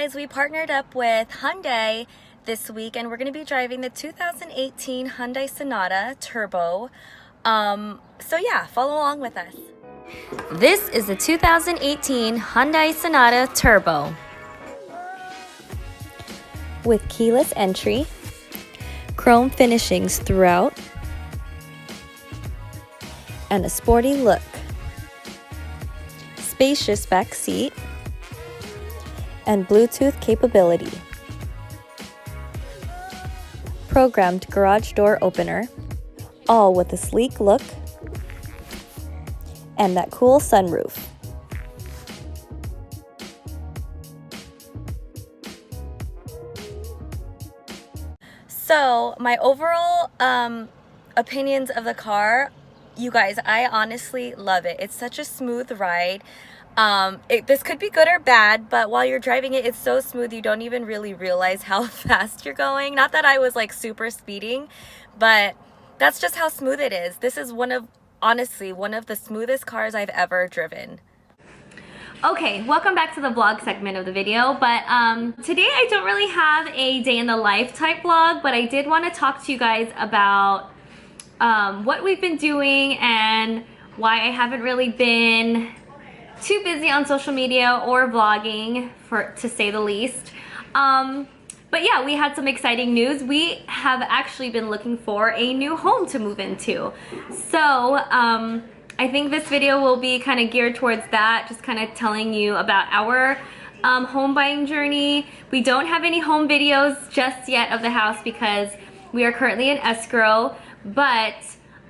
guys, we partnered up with Hyundai this week and we're going to be driving the 2018 Hyundai Sonata Turbo. So yeah, follow along with us. This is the 2018 Hyundai Sonata Turbo. With keyless entry, chrome finishings throughout, and a sporty look. Spacious back seat, and Bluetooth capability. Programmed garage door opener, all with a sleek look and that cool sunroof. So my overall opinions of the car, you guys, I honestly love it. It's such a smooth ride. This could be good or bad, but while you're driving it, it's so smooth you don't even really realize how fast you're going. Not that I was like super speeding, but that's just how smooth it is. This is honestly one of the smoothest cars I've ever driven. Okay, welcome back to the vlog segment of the video, but today I don't really have a day in the life type vlog, but I did want to talk to you guys about what we've been doing and why I haven't really been too busy on social media or vlogging, to say the least. But yeah, we had some exciting news. We have actually been looking for a new home to move into. So I think this video will be kind of geared towards that, just kind of telling you about our home buying journey. We don't have any home videos just yet of the house because we are currently in escrow, but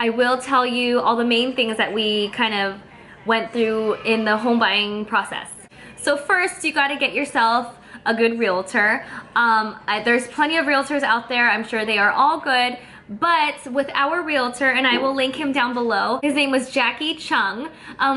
I will tell you all the main things that we kind of went through in the home buying process. So first, you got to get yourself a good realtor. There's plenty of realtors out there. I'm sure they are all good, but with our realtor, and I will link him down below, his name was Jackie Chung.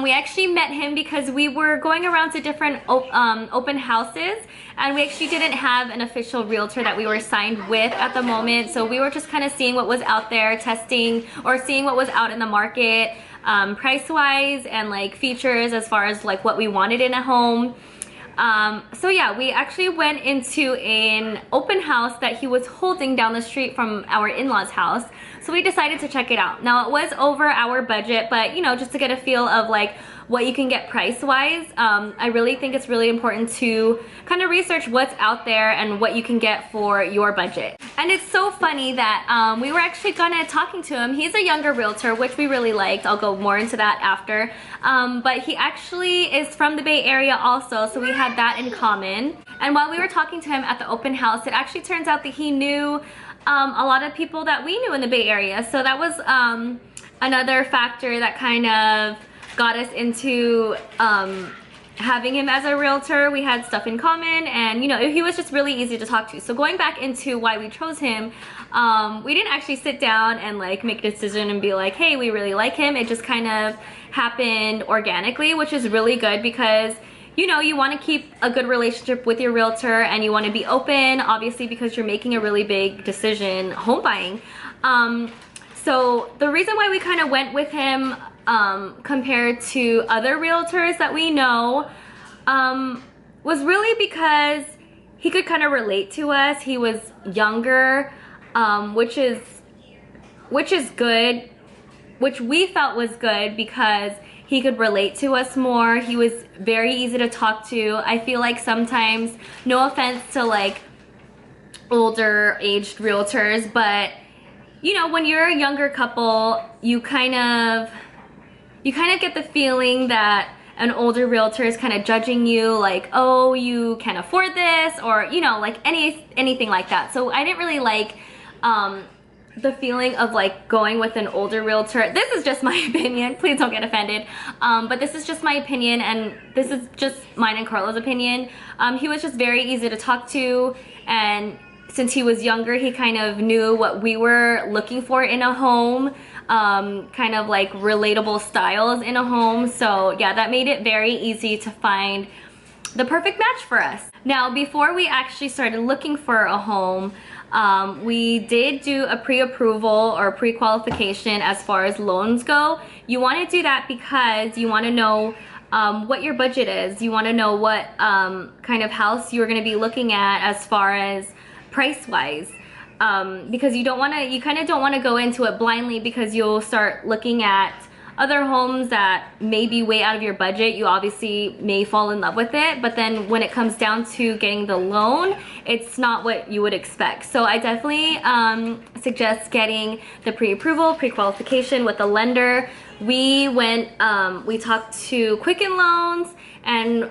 We actually met him because we were going around to different open houses, and we actually didn't have an official realtor that we were signed with at the moment, so we were just kind of seeing what was out there, testing or seeing what was out in the market, price-wise and like features as far as like what we wanted in a home. So yeah, we actually went into an open house that he was holding down the street from our in-laws house. So we decided to check it out. Now it was over our budget, but you know, just to get a feel of like what you can get price-wise, I really think it's really important to kind of research what's out there and what you can get for your budget. And it's so funny that we were actually talking to him. He's a younger realtor, which we really liked. I'll go more into that after. But he actually is from the Bay Area also, so we had that in common. And while we were talking to him at the open house, it actually turns out that he knew a lot of people that we knew in the Bay Area. So that was another factor that kind of got us into having him as a realtor. We had stuff in common, and you know, he was just really easy to talk to. So going back into why we chose him, we didn't actually sit down and like make a decision and be like, hey, we really like him. It just kind of happened organically, which is really good because you know, you want to keep a good relationship with your realtor and you want to be open, obviously, because you're making a really big decision home buying. So the reason why we kind of went with him compared to other realtors that we know was really because he could kind of relate to us. He was younger, which is good, which we felt was good because he could relate to us more. He was very easy to talk to. I feel like sometimes, no offense to like older aged realtors, but you know, when you're a younger couple, you kind of get the feeling that an older realtor is kind of judging you, like, oh, you can't afford this, or you know, like anything like that. So I didn't really like the feeling of like going with an older realtor. This is just my opinion, please don't get offended, but this is just my opinion, and this is just mine and Carla's opinion. He was just very easy to talk to, and since he was younger, he kind of knew what we were looking for in a home, kind of like relatable styles in a home. So yeah, that made it very easy to find the perfect match for us. Now, before we actually started looking for a home, we did do a pre-approval or pre-qualification as far as loans go. You want to do that because you want to know what your budget is. You want to know what kind of house you're going to be looking at as far as price-wise. Because you kind of don't want to go into it blindly, because you'll start looking at other homes that may be way out of your budget. You obviously may fall in love with it, but then when it comes down to getting the loan, it's not what you would expect. So I definitely suggest getting the pre-approval, pre-qualification with a lender. We talked to Quicken Loans, and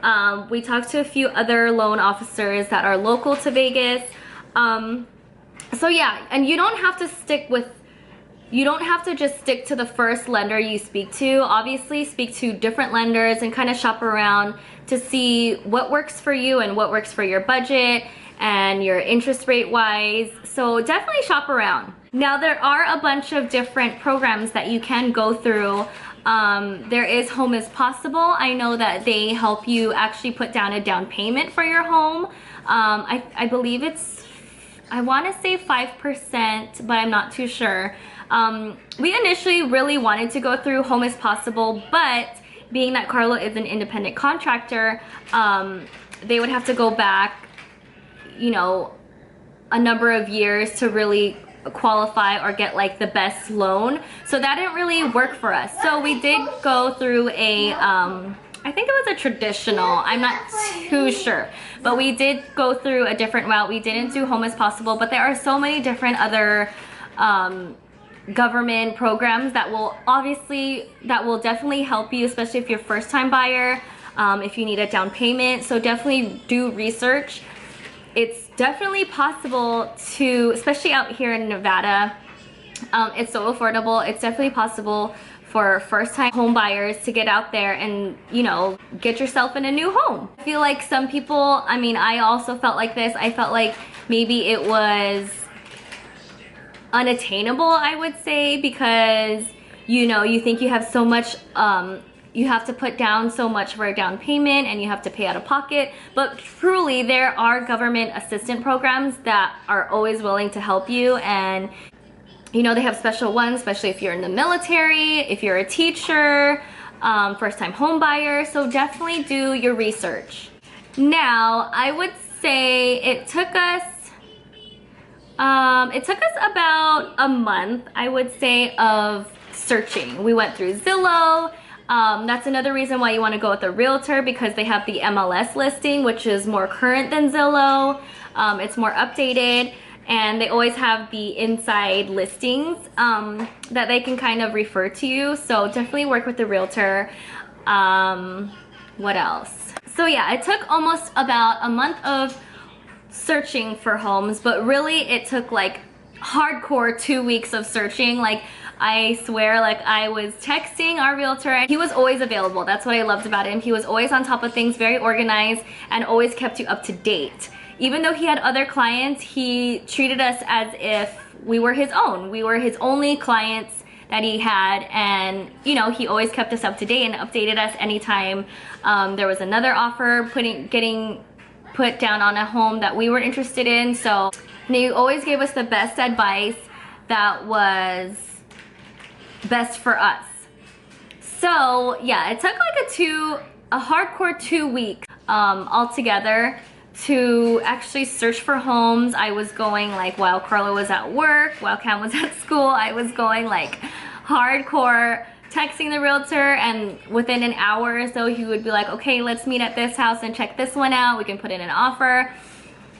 we talked to a few other loan officers that are local to Vegas. So yeah, and you don't have to just stick to the first lender you speak to. Obviously, speak to different lenders and kind of shop around to see what works for you and what works for your budget and your interest rate wise. So definitely shop around. Now, there are a bunch of different programs that you can go through. There is Home is Possible. I know that they help you actually put down a down payment for your home. I believe I want to say 5%, but I'm not too sure. We initially really wanted to go through Home is Possible, but being that Carlo is an independent contractor, they would have to go back, you know, a number of years to really qualify or get like the best loan. So that didn't really work for us. So we did go through a, I think it was a traditional, I'm not too sure, but we did go through a different route. We didn't do Home is Possible, but there are so many different other government programs that will definitely help you, especially if you're a first-time buyer, if you need a down payment. So definitely do research. It's definitely possible to, especially out here in Nevada, it's so affordable. It's definitely possible for first-time home buyers to get out there and, you know, get yourself in a new home. I feel like some people, I mean, I also felt like this. I felt like maybe it was unattainable, I would say, because, you know, you think you have so much, you have to put down so much for a down payment and you have to pay out of pocket. But truly, there are government assistance programs that are always willing to help you, and you know, they have special ones, especially if you're in the military, if you're a teacher, first-time home buyer. So definitely do your research. Now, I would say it took us about a month, I would say, of searching. We went through Zillow. That's another reason why you want to go with a realtor, because they have the MLS listing, which is more current than Zillow. It's more updated. And they always have the inside listings that they can kind of refer to you. So definitely work with the realtor. What else? So yeah, it took almost about a month of searching for homes, but really it took like hardcore 2 weeks of searching. Like, I swear, like, I was texting our realtor and he was always available. That's what I loved about him. He was always on top of things, very organized, and always kept you up to date. Even though he had other clients, he treated us as if we were his own. We were his only clients that he had, and you know, he always kept us up to date and updated us anytime there was another offer getting put down on a home that we were interested in. So he always gave us the best advice that was best for us. So yeah, it took like a hardcore 2 weeks altogether to actually search for homes. I was going like, while Carlo was at work, while Cam was at school, I was going like hardcore texting the realtor, and within an hour or so he would be like, okay, let's meet at this house and check this one out. We can put in an offer.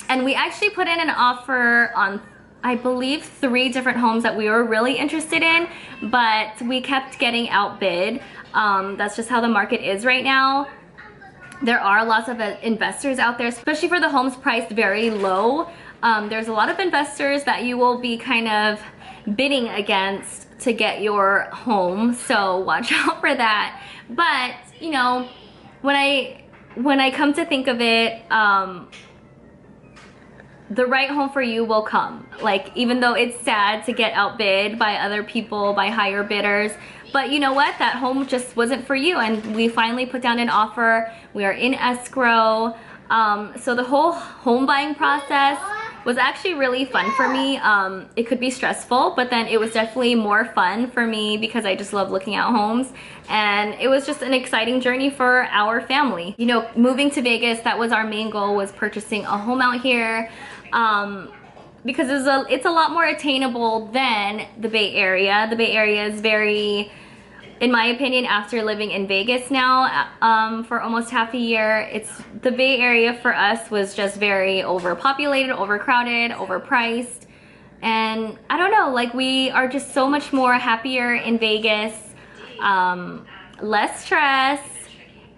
And we actually put in an offer on, I believe, 3 different homes that we were really interested in, but we kept getting outbid. That's just how the market is right now. There are lots of investors out there, especially for the homes priced very low. There's a lot of investors that you will be kind of bidding against to get your home, so watch out for that. But you know, when I come to think of it, the right home for you will come. Like, even though it's sad to get outbid by other people, by higher bidders, but you know what? That home just wasn't for you, and we finally put down an offer. We are in escrow. So the whole home buying process was actually really fun for me. It could be stressful, but then it was definitely more fun for me because I just love looking at homes, and it was just an exciting journey for our family. You know, moving to Vegas, that was our main goal, was purchasing a home out here. Because it's a lot more attainable than the Bay Area. The Bay Area is very, in my opinion, after living in Vegas now for almost half a year, the Bay Area for us was just very overpopulated, overcrowded, overpriced. And I don't know, like, we are just so much more happier in Vegas, less stress.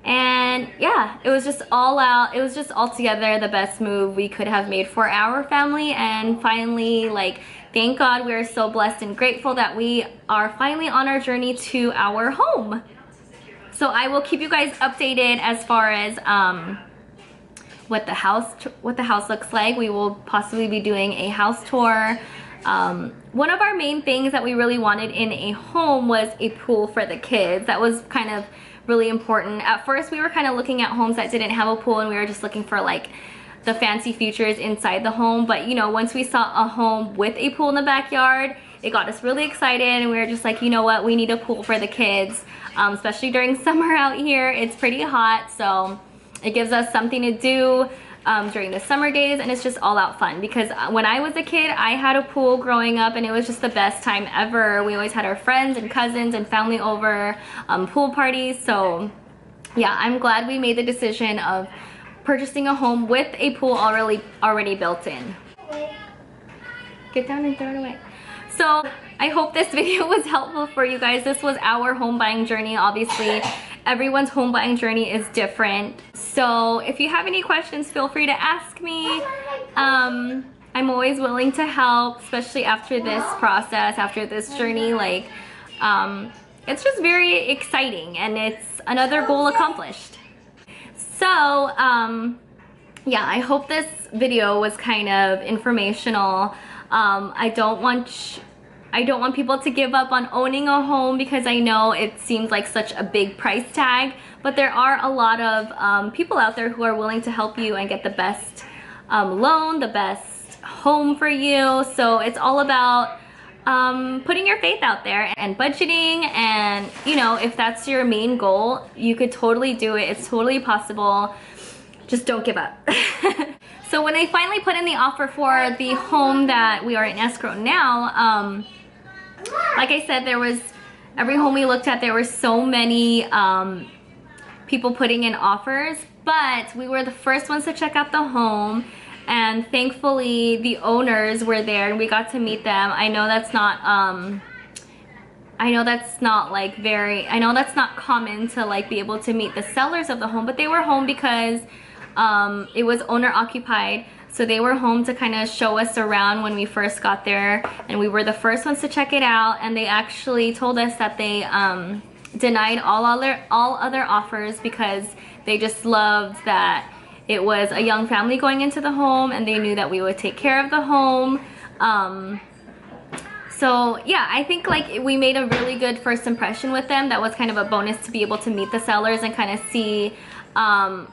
And yeah, it was just all out, it was just altogether the best move we could have made for our family. And finally, like, thank God, we are so blessed and grateful that we are finally on our journey to our home. So I will keep you guys updated as far as what the house looks like. We will possibly be doing a house tour. One of our main things that we really wanted in a home was a pool for the kids. That was kind of really important. At first we were kind of looking at homes that didn't have a pool, and we were just looking for like the fancy features inside the home. But you know, once we saw a home with a pool in the backyard, it got us really excited, and we were just like, you know what, we need a pool for the kids, especially during summer out here. It's pretty hot, so it gives us something to do during the summer days, and it's just all out fun. Because when I was a kid, I had a pool growing up, and it was just the best time ever. We always had our friends and cousins and family over, pool parties. So yeah, I'm glad we made the decision of purchasing a home with a pool already built in. Get down and throw it away. So I hope this video was helpful for you guys. This was our home buying journey. Obviously, everyone's home buying journey is different. So if you have any questions, feel free to ask me. I'm always willing to help, especially after this process, after this journey. Like, it's just very exciting, and it's another goal accomplished. So yeah, I hope this video was kind of informational. I don't want people to give up on owning a home, because I know it seems like such a big price tag, but there are a lot of people out there who are willing to help you and get the best loan, the best home for you. So it's all about putting your faith out there and budgeting, and you know, if that's your main goal, you could totally do it. It's totally possible. Just don't give up. So when I finally put in the offer for the home that we are in escrow now, like I said, every home we looked at, there were so many people putting in offers, but we were the first ones to check out the home, and thankfully the owners were there and we got to meet them. I know that's not common to like be able to meet the sellers of the home, but they were home because it was owner occupied. So they were home to kind of show us around when we first got there, and we were the first ones to check it out. And they actually told us that they denied all other offers because they just loved that it was a young family going into the home, and they knew that we would take care of the home. So yeah, I think like we made a really good first impression with them. That was kind of a bonus to be able to meet the sellers and kind of see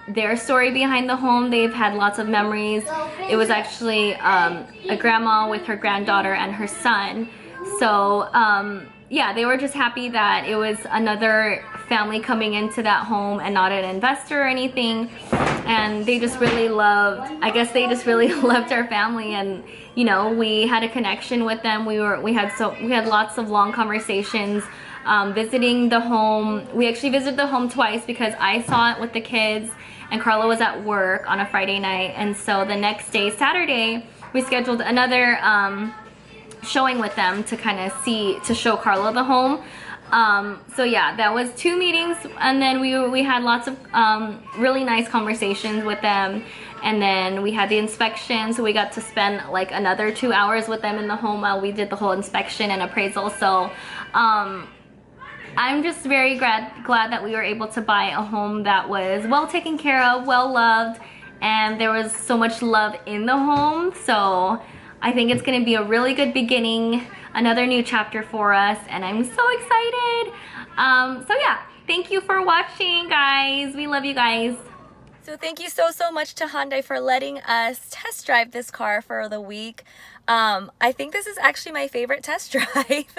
their story behind the home. They've had lots of memories. It was actually a grandma with her granddaughter and her son. So yeah, they were just happy that it was another family coming into that home and not an investor or anything. And they just really loved, I guess they just really loved our family, and you know, we had a connection with them. We had lots of long conversations visiting the home. We actually visited the home twice because I saw it with the kids and Carla was at work on a Friday night, and so the next day, Saturday, we scheduled another showing with them to kind of show Carla the home. So yeah, that was 2 meetings, and then we had lots of really nice conversations with them, and then we had the inspection, so we got to spend like another 2 hours with them in the home while we did the whole inspection and appraisal. So I'm just very glad that we were able to buy a home that was well taken care of, well loved, and there was so much love in the home. So I think it's gonna be a really good beginning, another new chapter for us, and I'm so excited. So yeah, thank you for watching, guys. We love you guys. So thank you so much to Hyundai for letting us test drive this car for the week. I think this is actually my favorite test drive.